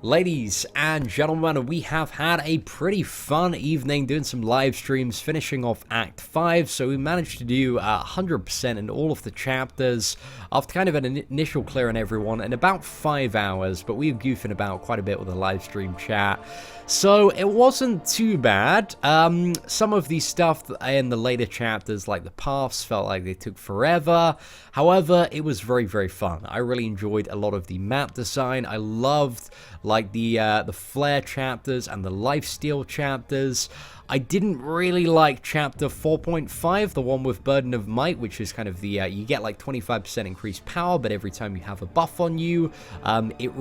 Ladies and gentlemen, we have had a pretty fun evening doing some live streams, finishing off Act 5, so we managed to do 100% in all of the chapters after kind of an initial clear on everyone in about 5 hours, but we were goofing about quite a bit with the live stream chat. So it wasn't too bad. Some of the stuff in the later chapters, like the paths, felt like they took forever. However, it was very, very fun. I really enjoyed a lot of the map design. I loved like the flare chapters and the lifesteal chapters. I didn't really like chapter 4.5, the one with Burden of Might, which is kind of the, you get like 25% increased power, but every time you have a buff on you, it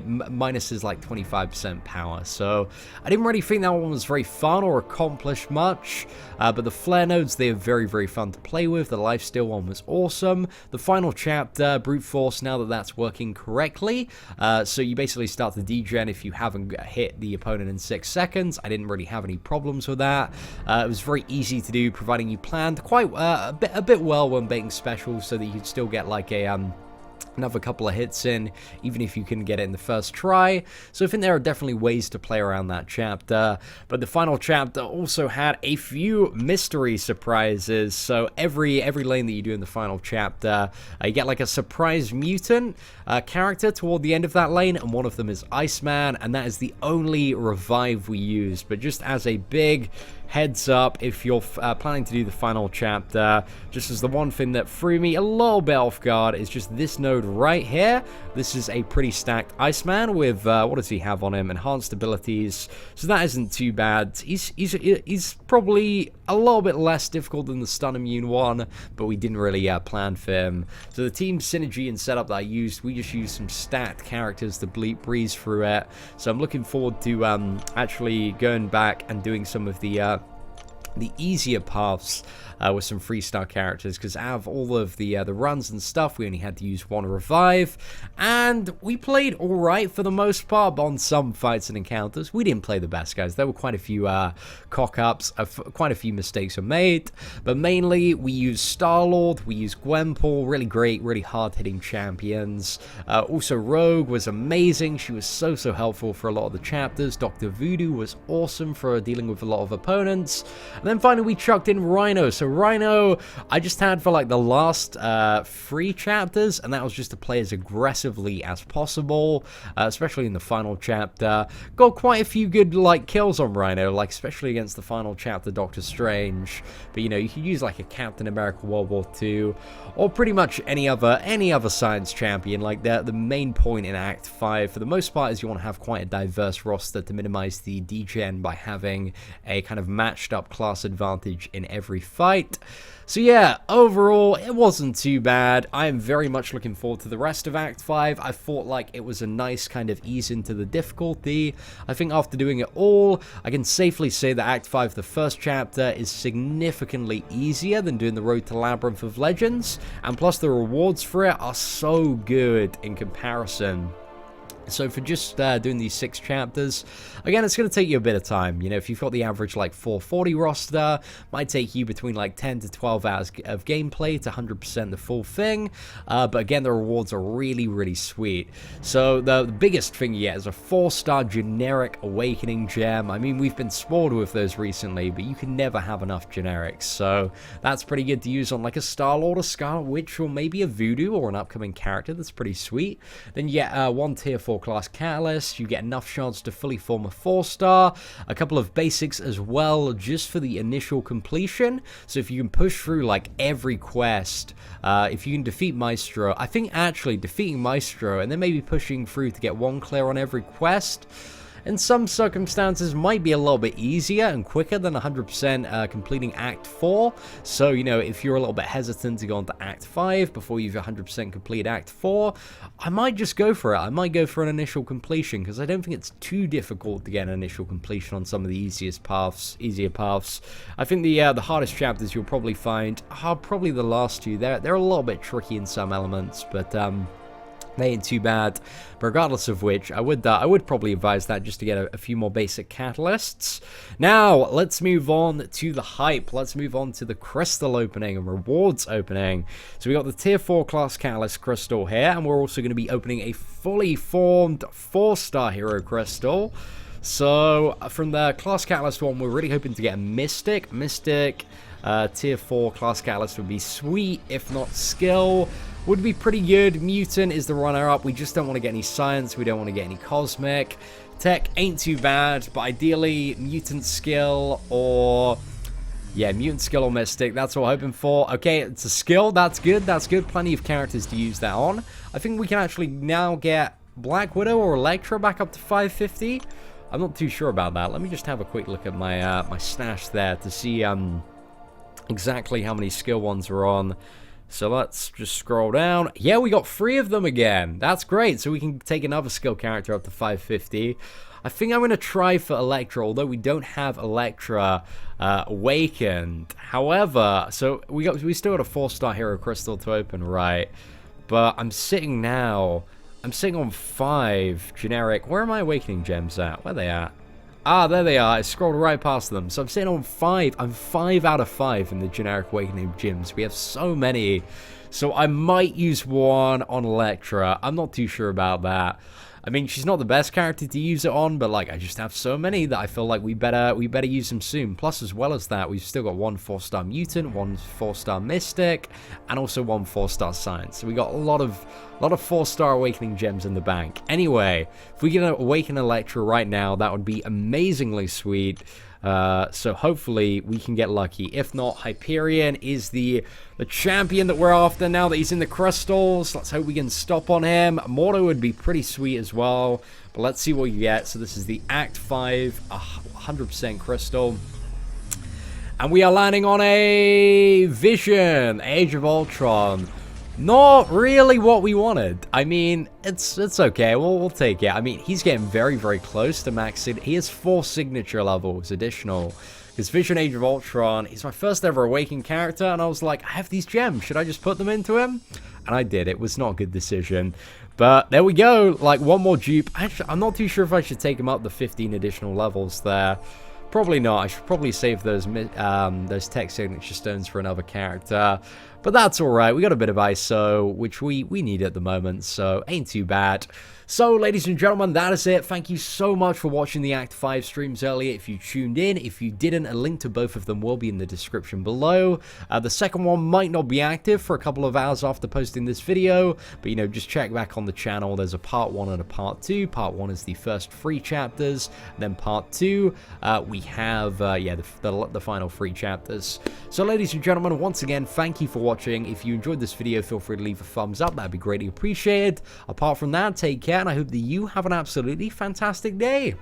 minuses like 25% power. So I didn't really think that one was very fun or accomplished much, but the flare nodes, they are very, very fun to play with. The lifesteal one was awesome. The final chapter, Brute Force, now that that's working correctly, so you basically start to degen if you haven't hit the opponent in 6 seconds. I didn't really have any problems with that. It was very easy to do, providing you planned quite a bit well when baiting specials, so that you could still get like a another couple of hits in, even if you couldn't get it in the first try. So I think there are definitely ways to play around that chapter. But the final chapter also had a few mystery surprises. So every lane that you do in the final chapter, you get like a surprise mutant character toward the end of that lane, and one of them is Iceman, and that is the only revive we use. But just as a big heads up, if you're planning to do the final chapter, just as the one thing that threw me a little bit off guard is just this node right here. This is a pretty stacked Iceman with, what does he have on him? Enhanced abilities. So that isn't too bad. He's probably a little bit less difficult than the stun immune one, but we didn't really plan for him. So the team synergy and setup that I used, we just used some stacked characters to breeze through it. So I'm looking forward to actually going back and doing some of the easier paths with some freestyle characters, because out of all of the runs and stuff, we only had to use one revive, and we played alright for the most part, but on some fights and encounters, we didn't play the best, guys. There were quite a few cock-ups, quite a few mistakes were made, but mainly we used Sturgill, we used Gwenpool, really great, really hard-hitting champions. Also, Rogue was amazing. She was so helpful for a lot of the chapters. Dr. Voodoo was awesome for dealing with a lot of opponents. And then finally, we chucked in Rhino. So Rhino, I just had for like the last 3 chapters, and that was just to play as aggressively as possible, especially in the final chapter. Got quite a few good like kills on Rhino, like especially against the final chapter, Doctor Strange. But you know, you could use like a Captain America World War II, or pretty much any other science champion. Like the main point in Act 5, for the most part, is you want to have quite a diverse roster to minimize the degen by having a kind of matched up class advantage in every fight. So yeah, overall, it wasn't too bad. I am very much looking forward to the rest of Act 5. I thought like it was a nice kind of ease into the difficulty. I think after doing it all, I can safely say that Act 5, the first chapter, is significantly easier than doing the Road to Labyrinth of Legends, and plus the rewards for it are so good in comparison. So for just doing these 6 chapters, again, it's going to take you a bit of time. You know, if you've got the average like 440 roster, might take you between like 10 to 12 hours of gameplay to 100% the full thing. But again, the rewards are really, really sweet. So the biggest thing you get is a 4-star generic Awakening gem. I mean, we've been spoiled with those recently, but you can never have enough generics. So that's pretty good to use on like a Star-Lord, a Scarlet Witch, or maybe a Voodoo, or an upcoming character. That's pretty sweet. Then you get 1 tier 4 class catalyst, you get enough shards to fully form a 4-star, a couple of basics as well, just for the initial completion. So if you can push through like every quest, if you can defeat Maestro, I think actually defeating Maestro and then maybe pushing through to get 1 clear on every quest, in some circumstances might be a little bit easier and quicker than 100% completing Act 4. So, you know, if you're a little bit hesitant to go into Act 5 before you've 100% completed Act 4, I might just go for it. I might go for an initial completion, because I don't think it's too difficult to get an initial completion on some of the easier paths. I think the hardest chapters you'll probably find are probably the last 2. They're a little bit tricky in some elements, but They ain't too bad. But regardless of which, I would probably advise that just to get a few more basic catalysts. Now, let's move on to the hype. Let's move on to the crystal opening and rewards opening. So we got the tier 4 class catalyst crystal here, and we're also going to be opening a fully formed 4-star hero crystal. So from the class catalyst one, we're really hoping to get a mystic. Tier 4 class catalyst would be sweet, if not skill. Would be pretty good. Mutant is the runner-up. We just don't want to get any science. We don't want to get any cosmic. Tech ain't too bad, but ideally mutant skill or... yeah, mutant skill or mystic. That's what we're hoping for. Okay, it's a skill. That's good. That's good. Plenty of characters to use that on. I think we can actually now get Black Widow or Elektra back up to 550. I'm not too sure about that. Let me just have a quick look at my my stash there to see exactly how many skill ones are on. So let's just scroll down. Yeah, we got 3 of them again. That's great. So we can take another skill character up to 550. I think I'm going to try for Elektra, although we don't have Elektra awakened. However, so we still got a 4-star hero crystal to open, right? But I'm sitting on 5 generic. Where are my awakening gems at? Where are they at? Ah, there they are. I scrolled right past them. So I'm sitting on 5. I'm 5 out of 5 in the generic awakening gems. We have so many. So I might use one on Elektra. I'm not too sure about that. I mean, she's not the best character to use it on, but like I just have so many that I feel like we better use them soon. Plus, as well as that, we've still got 1 4-star mutant, 1 4-star mystic, and also 1 4-star science. So we got a lot of 4-star awakening gems in the bank. Anyway, if we can awaken Elektra right now, that would be amazingly sweet. So hopefully we can get lucky. If not, Hyperion is the champion that we're after now that he's in the crystals. Let's hope we can stop on him. Mordo would be pretty sweet as well. But let's see what you get. So this is the Act 5 100% crystal. And we are landing on a Vision, Age of Ultron. Not really what we wanted. I mean, it's okay. We'll take it. I mean, he's getting very, very close to max. He has 4 signature levels additional. Because Vision Age of Ultron, he's my first ever Awakened character, and I was like, I have these gems. Should I just put them into him? And I did. It was not a good decision. But there we go. Like, 1 more dupe. Actually, I'm not too sure if I should take him up the 15 additional levels there. Probably not. I should probably save those tech signature stones for another character. But that's alright. We got a bit of ISO, which we need at the moment, so ain't too bad. So, ladies and gentlemen, that is it. Thank you so much for watching the Act 5 streams earlier. If you tuned in, if you didn't, a link to both of them will be in the description below. The second one might not be active for a couple of hours after posting this video, but, you know, just check back on the channel. There's a part 1 and a part 2. Part 1 is the first 3 chapters, then part 2, we have, the final 3 chapters. So, ladies and gentlemen, once again, thank you for watching. If you enjoyed this video, feel free to leave a thumbs up. That'd be greatly appreciated. Apart from that, take care, and I hope that you have an absolutely fantastic day.